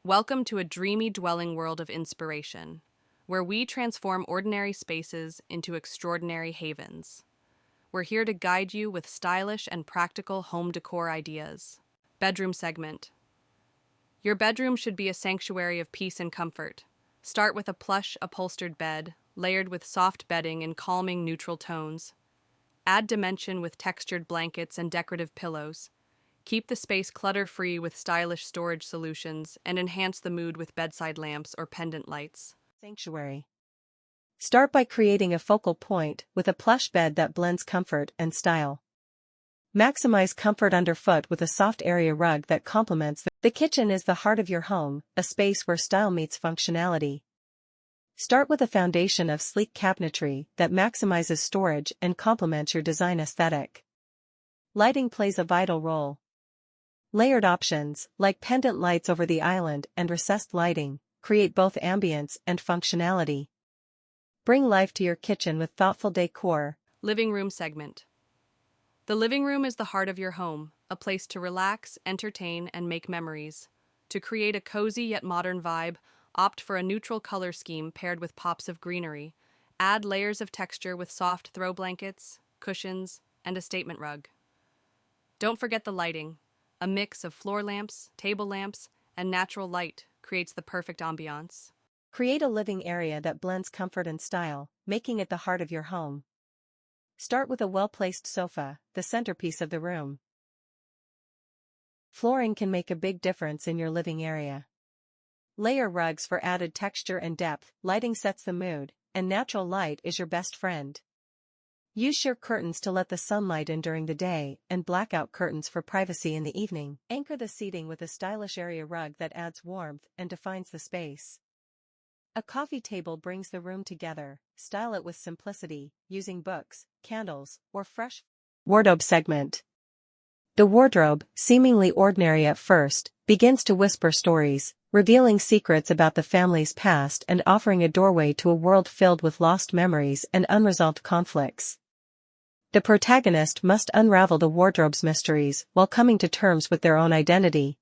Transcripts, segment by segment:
Welcome to a dreamy dwelling world of inspiration, where we transform ordinary spaces into extraordinary havens. We're here to guide you with stylish and practical home decor ideas. Bedroom segment. Your bedroom should be a sanctuary of peace and comfort. Start with a plush, upholstered bed, layered with soft bedding in calming neutral tones. Add dimension with textured blankets and decorative pillows. Keep the space clutter-free with stylish storage solutions and enhance the mood with bedside lamps or pendant lights. Sanctuary. Start by creating a focal point with a plush bed that blends comfort and style. Maximize comfort underfoot with a soft area rug that complements the kitchen is the heart of your home, a space where style meets functionality. Start with a foundation of sleek cabinetry that maximizes storage and complements your design aesthetic. Lighting plays a vital role. Layered options, like pendant lights over the island and recessed lighting, create both ambience and functionality. Bring life to your kitchen with thoughtful decor. Living room segment. The living room is the heart of your home, a place to relax, entertain, and make memories. To create a cozy yet modern vibe, opt for a neutral color scheme paired with pops of greenery. Add layers of texture with soft throw blankets, cushions, and a statement rug. Don't forget the lighting. A mix of floor lamps, table lamps, and natural light creates the perfect ambiance. Create a living area that blends comfort and style, making it the heart of your home. Start with a well-placed sofa, the centerpiece of the room. Flooring can make a big difference in your living area. Layer rugs for added texture and depth, lighting sets the mood, and natural light is your best friend. Use sheer curtains to let the sunlight in during the day and blackout curtains for privacy in the evening. Anchor the seating with a stylish area rug that adds warmth and defines the space. A coffee table brings the room together. Style it with simplicity, using books, candles, or fresh. Wardrobe segment. The wardrobe, seemingly ordinary at first, begins to whisper stories, revealing secrets about the family's past and offering a doorway to a world filled with lost memories and unresolved conflicts. The protagonist must unravel the wardrobe's mysteries while coming to terms with their own identity.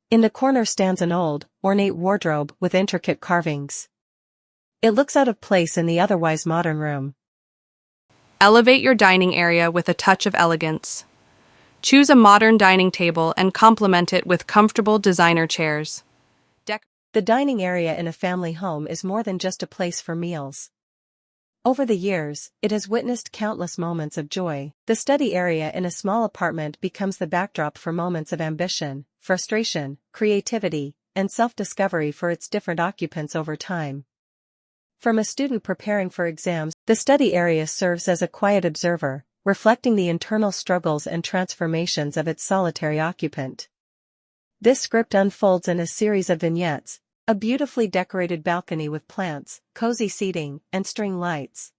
In the corner stands an old, ornate wardrobe with intricate carvings. It looks out of place in the otherwise modern room. Elevate your dining area with a touch of elegance. Choose a modern dining table and complement it with comfortable designer chairs. The dining area in a family home is more than just a place for meals. Over the years, it has witnessed countless moments of joy. The study area in a small apartment becomes the backdrop for moments of ambition, frustration, creativity, and self-discovery for its different occupants over time. From a student preparing for exams, the study area serves as a quiet observer, reflecting the internal struggles and transformations of its solitary occupant. This script unfolds in a series of vignettes. A beautifully decorated balcony with plants, cozy seating, and string lights.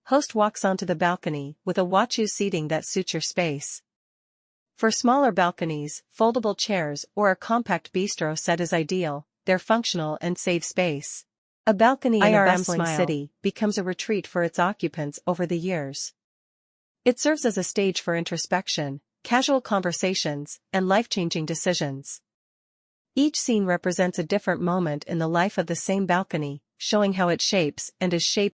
Host walks onto the balcony with a wachu seating that suits your space. For smaller balconies, foldable chairs or a compact bistro set is ideal. They're functional and save space. A balcony in a bustling city becomes a retreat for its occupants over the years. It serves as a stage for introspection, casual conversations, and life-changing decisions. Each scene represents a different moment in the life of the same balcony, showing how it shapes and is shaped